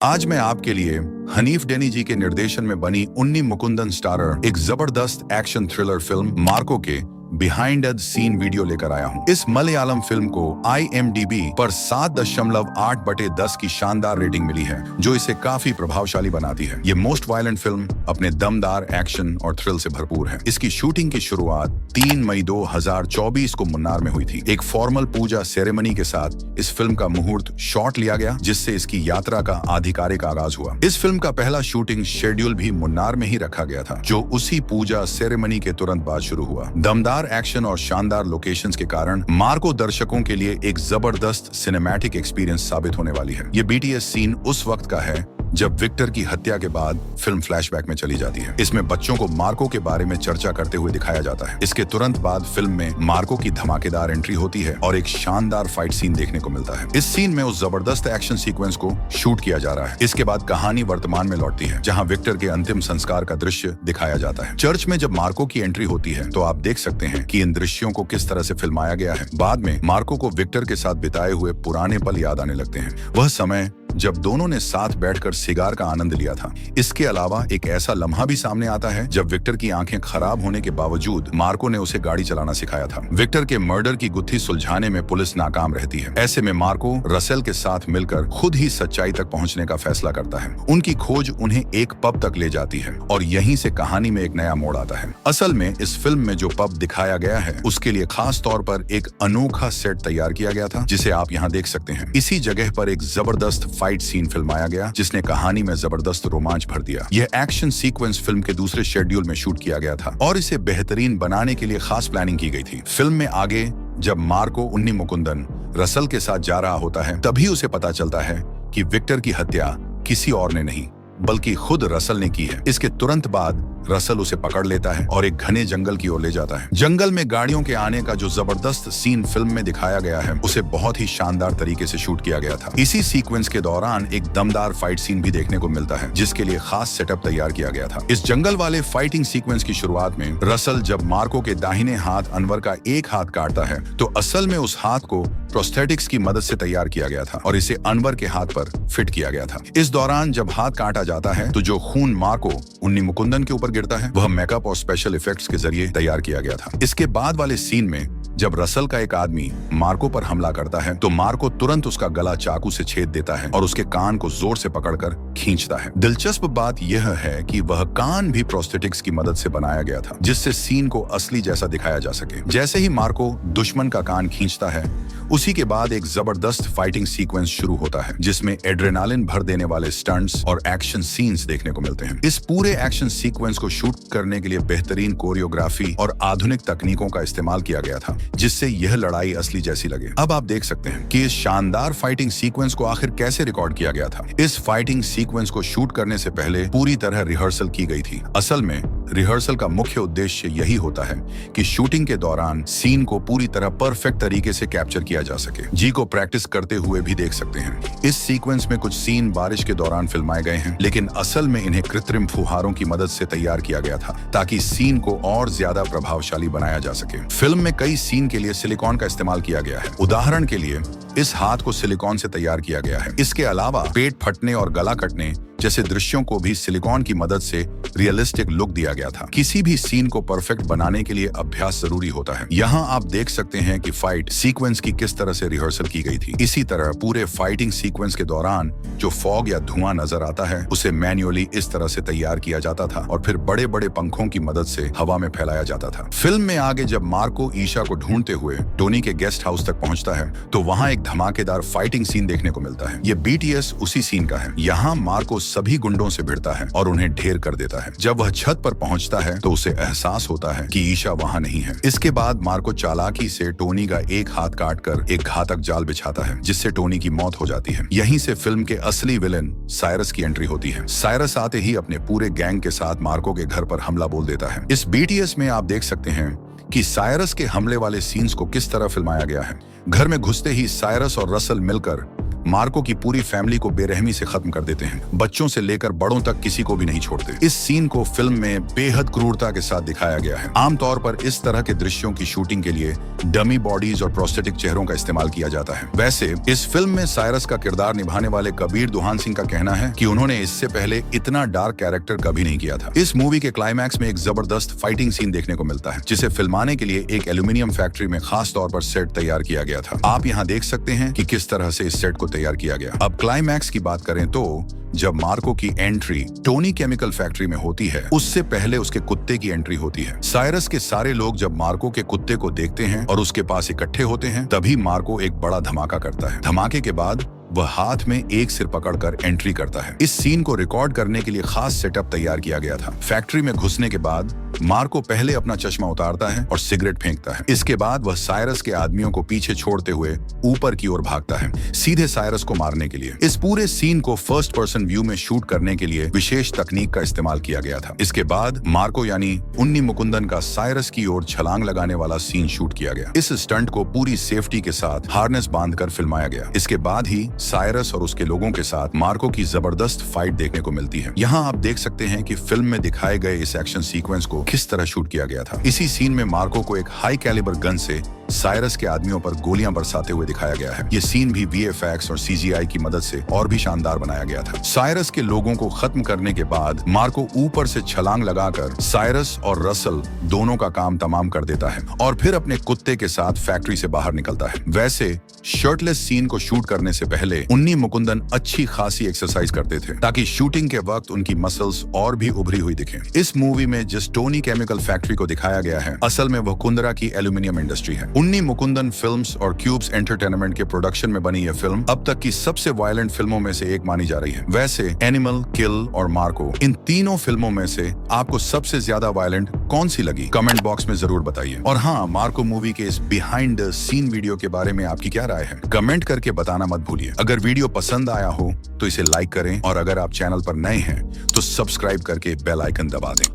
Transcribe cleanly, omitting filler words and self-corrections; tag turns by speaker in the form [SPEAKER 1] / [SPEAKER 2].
[SPEAKER 1] आज मैं आपके लिए हनीफ डेनी जी के निर्देशन में बनी उन्नी मुकुंदन स्टारर एक जबरदस्त एक्शन थ्रिलर फिल्म मार्को के बिहाइंड द सीन वीडियो लेकर आया हूं। इस मलयालम फिल्म को IMDb पर 7.8/10 की शानदार रेटिंग मिली है, जो इसे काफी प्रभावशाली बनाती है। ये मोस्ट वायलेंट फिल्म अपने दमदार एक्शन और थ्रिल से भरपूर है। इसकी शूटिंग की शुरुआत 3 मई 2024 को मुन्नार में हुई थी। एक फॉर्मल पूजा सेरेमनी के साथ इस फिल्म का मुहूर्त शॉट लिया गया, जिससे इसकी यात्रा का आधिकारिक आगाज हुआ। इस फिल्म का पहला शूटिंग शेड्यूल भी मुन्नार में ही रखा गया था, जो उसी पूजा सेरेमनी के तुरंत बाद शुरू हुआ। दमदार एक्शन और शानदार लोकेशंस के कारण मार्को दर्शकों के लिए एक जबरदस्त सिनेमैटिक एक्सपीरियंस साबित होने वाली है। ये BTS सीन उस वक्त का है जब विक्टर की हत्या के बाद फिल्म फ्लैशबैक में चली जाती है। इसमें बच्चों को मार्को के बारे में चर्चा करते हुए दिखाया जाता है। इसके तुरंत बाद फिल्म में मार्को की धमाकेदार एंट्री होती है और एक शानदार फाइट सीन देखने को मिलता है। इस सीन में उस जबरदस्त एक्शन सीक्वेंस को शूट किया जा रहा है। इसके बाद कहानी वर्तमान में लौटती है, जहां विक्टर के अंतिम संस्कार का दृश्य दिखाया जाता है। चर्च में जब मार्को की एंट्री होती है तो आप देख सकते हैं कि इन दृश्यों को किस तरह से फिल्माया गया है। बाद में मार्को को विक्टर के साथ बिताए हुए पुराने पल याद आने लगते हैं, वह समय जब दोनों ने साथ बैठकर सिगार का आनंद लिया था। इसके अलावा एक ऐसा लम्हा भी सामने आता है जब विक्टर की आंखें खराब होने के बावजूद मार्को ने उसे गाड़ी चलाना सिखाया था। विक्टर के मर्डर की गुत्थी सुलझाने में पुलिस नाकाम रहती है। ऐसे में मार्को रसेल के साथ मिलकर खुद ही सच्चाई तक पहुंचने का फैसला करता है। उनकी खोज उन्हें एक पब तक ले जाती है और यहीं से कहानी में एक नया मोड़ आता है। असल में इस फिल्म में जो पब दिखाया गया है, उसके लिए खास तौर पर एक अनोखा सेट तैयार किया गया था, जिसे आप यहाँ देख सकते हैं। इसी जगह पर एक जबरदस्त फाइट सीन फिल्माया गया, जिसने कहानी में जबरदस्त रोमांच भर दिया। यह एक्शन सीक्वेंस फिल्म के दूसरे शेड्यूल में शूट किया गया था और इसे बेहतरीन बनाने के लिए खास प्लानिंग की गई थी। फिल्म में आगे जब मार्को उन्नी मुकुंदन रसल के साथ जा रहा होता है, तभी उसे पता चलता है कि विक्टर की हत्या किसी और ने नहीं बल्कि खुद रसल ने की है। इसके तुरंत बाद रसल उसे पकड़ लेता है और एक घने जंगल की ओर ले जाता है। जंगल में गाड़ियों के आने का जो जबरदस्त सीन फिल्म में दिखाया गया है, उसे बहुत ही शानदार तरीके से शूट किया गया था। इसी सीक्वेंस के दौरान एक दमदार फाइट सीन भी देखने को मिलता है, जिसके लिए खास सेटअप तैयार किया गया था। इस जंगल वाले फाइटिंग सीक्वेंस की शुरुआत में रसल जब मार्को के दाहिने हाथ अनवर का एक हाथ काटता है, तो असल में उस हाथ को प्रोस्थेटिक्स की मदद से तैयार किया गया था और इसे अनवर के हाथ पर फिट किया गया था। इस दौरान जब हाथ काटा जाता है, तो जो खून मार्को उन्नी मुकुंदन के ऊपर गिरता है, वह मेकअप और स्पेशल इफेक्ट्स के जरिए तैयार किया गया था। इसके बाद वाले सीन में जब रसल का एक आदमी मार्को पर हमला करता है, तो मार्को तुरंत उसका गला चाकू से छेद देता है और उसके कान को जोर से पकड़कर खींचता है। दिलचस्प बात यह है कि वह कान भी प्रोस्थेटिक्स की मदद से बनाया गया था, जिससे सीन को असली जैसा दिखाया जा सके। जैसे ही मार्को दुश्मन का कान खींचता है, उसी के बाद एक जबरदस्त फाइटिंग सीक्वेंस शुरू होता है, जिसमें एड्रेनालिन भर देने वाले स्टंट्स और एक्शन सीन्स देखने को मिलते हैं। इस पूरे एक्शन सीक्वेंस को शूट करने के लिए बेहतरीन कोरियोग्राफी और आधुनिक तकनीकों का इस्तेमाल किया गया था, जिससे यह लड़ाई असली जैसी लगे। अब आप देख सकते हैं कि इस शानदार फाइटिंग सीक्वेंस को आखिर कैसे रिकॉर्ड किया गया था। इस फाइटिंग सीक्वेंस को शूट करने से पहले पूरी तरह रिहर्सल की गई थी। असल में रिहर्सल का मुख्य उद्देश्य यही होता है कि शूटिंग के दौरान सीन को पूरी तरह परफेक्ट तरीके से कैप्चर किया जा सके। जी को प्रैक्टिस करते हुए भी देख सकते हैं। इस सीक्वेंस में कुछ सीन बारिश के दौरान फिल्माए गए हैं, लेकिन असल में इन्हें कृत्रिम फुहारों की मदद से तैयार किया गया था, ताकि सीन को और ज्यादा प्रभावशाली बनाया जा सके। फिल्म में कई सीन के लिए सिलिकॉन का इस्तेमाल किया गया है। उदाहरण के लिए इस हाथ को सिलिकॉन से तैयार किया गया है। इसके अलावा पेट फटने और गला कटने जैसे दृश्यों को भी सिलिकॉन की मदद से रियलिस्टिक लुक दिया गया था। किसी भी सीन को परफेक्ट बनाने के लिए अभ्यास जरूरी होता है। यहाँ आप देख सकते हैं कि फाइट सीक्वेंस की किस तरह से रिहर्सल की गई थी। इसी तरह पूरे फाइटिंग सीक्वेंस के दौरान जो फॉग या धुआं नजर आता है, उसे मैन्युअली इस तरह से तैयार किया जाता था और फिर बड़े बड़े पंखों की मदद से हवा में फैलाया जाता था। फिल्म में आगे जब मार्को ईशा को ढूंढते हुए टोनी के गेस्ट हाउस तक पहुंचता है, तो वहां एक धमाकेदार फाइटिंग सीन देखने को मिलता है। ये BTS उसी सीन का है। यहाँ मार्को सभी गुंडों से भिड़ता है और उन्हें ढेर कर देता है। जब वह छत पर पहुंचता है, तो उसे एहसास होता है कि ईशा वहां नहीं है। इसके बाद मार्को चालाकी से टोनी का एक हाथ काटकर एक घातक जाल बिछाता है, जिससे टोनी की मौत हो जाती है। यहीं से फिल्म के असली विलेन साइरस की एंट्री होती है। साइरस आते ही अपने पूरे गैंग के साथ मार्को के घर पर हमला बोल देता है। इस BTS में आप देख सकते हैं कि साइरस के हमले वाले सीन्स को किस तरह फिल्माया गया है। घर में घुसते ही साइरस और रसल मिलकर मार्को की पूरी फैमिली को बेरहमी से खत्म कर देते हैं। बच्चों से लेकर बड़ों तक किसी को भी नहीं छोड़ते। इस सीन को फिल्म में बेहद क्रूरता के साथ दिखाया गया है। आमतौर पर इस तरह के दृश्यों की शूटिंग के लिए डमी बॉडीज और प्रोस्थेटिक चेहरों का इस्तेमाल किया जाता है। वैसे इस फिल्म में साइरस का किरदार निभाने वाले कबीर दुहान सिंह का कहना है कि उन्होंने इससे पहले इतना डार्क कैरेक्टर कभी नहीं किया था। इस मूवी के क्लाइमैक्स में एक जबरदस्त फाइटिंग सीन देखने को मिलता है, जिसे फिल्माने के लिए एक एल्यूमिनियम फैक्ट्री में खास तौर पर सेट तैयार किया गया था। आप यहाँ देख सकते हैं कि किस तरह से इस सेट को तैयार किया गया। अब क्लाइमैक्स की बात करें तो जब मार्को की एंट्री टोनी केमिकल फैक्ट्री में होती है, उससे पहले उसके कुत्ते की एंट्री होती है। साइरस के सारे लोग जब मार्को के कुत्ते को देखते हैं और उसके पास इकट्ठे होते हैं, तभी मार्को एक बड़ा धमाका करता है। धमाके के बाद वह हाथ में एक सिर पकड़कर एंट्री करता है। इस सीन को रिकॉर्ड करने के लिए खास सेटअप तैयार किया गया था। फैक्ट्री में घुसने के बाद मार्को पहले अपना चश्मा उतारता है और सिगरेट फेंकता है। इसके बाद वह साइरस के आदमियों को पीछे छोड़ते हुए ऊपर की ओर भागता है, सीधे साइरस को मारने के लिए। इस पूरे सीन को फर्स्ट पर्सन व्यू में शूट करने के लिए विशेष तकनीक का इस्तेमाल किया गया था। इसके बाद मार्को यानी उन्नी मुकुंदन का साइरस की ओर छलांग लगाने वाला सीन शूट किया गया। इस स्टंट को पूरी सेफ्टी के साथ हार्नेस बांधकर फिल्माया गया। इसके बाद ही साइरस और उसके लोगों के साथ मार्को की जबरदस्त फाइट देखने को मिलती है। यहाँ आप देख सकते हैं कि फिल्म में दिखाए गए इस एक्शन सीक्वेंस को किस तरह शूट किया गया था। इसी सीन में मार्को को एक हाई कैलिबर गन से साइरस के आदमियों पर गोलियां बरसाते हुए दिखाया गया है। ये सीन भी VFX और CGI की मदद से और भी शानदार बनाया गया था। साइरस के लोगों को खत्म करने के बाद मार्को ऊपर से छलांग लगाकर साइरस और रसल दोनों का काम तमाम कर देता है और फिर अपने कुत्ते के साथ फैक्ट्री से बाहर निकलता है। वैसे शर्टलेस सीन को शूट करने से पहले उन्नी मुकुंदन अच्छी खासी एक्सरसाइज करते थे, ताकि शूटिंग के वक्त उनकी मसल्स और भी उभरी हुई दिखें। इस मूवी में जिस टोनी केमिकल फैक्ट्री को दिखाया गया है, असल में वह कुंदरा की एल्यूमिनियम इंडस्ट्री है। उन्नी मुकुंदन फिल्म्स और क्यूब्स एंटरटेनमेंट के प्रोडक्शन में बनी यह फिल्म अब तक की सबसे वायलेंट फिल्मों में से एक मानी जा रही है। वैसे एनिमल, किल और मार्को, इन तीनों फिल्मों में से आपको सबसे ज्यादा वायलेंट कौन सी लगी? कमेंट बॉक्स में जरूर बताइए। और हाँ, मार्को मूवी के इस बिहाइंड द सीन वीडियो के बारे में आपकी क्या राय है? कमेंट करके बताना मत भूलिए। अगर वीडियो पसंद आया हो तो इसे लाइक करें और अगर आप चैनल पर नए हैं तो सब्सक्राइब करके बेल आइकन दबा दें।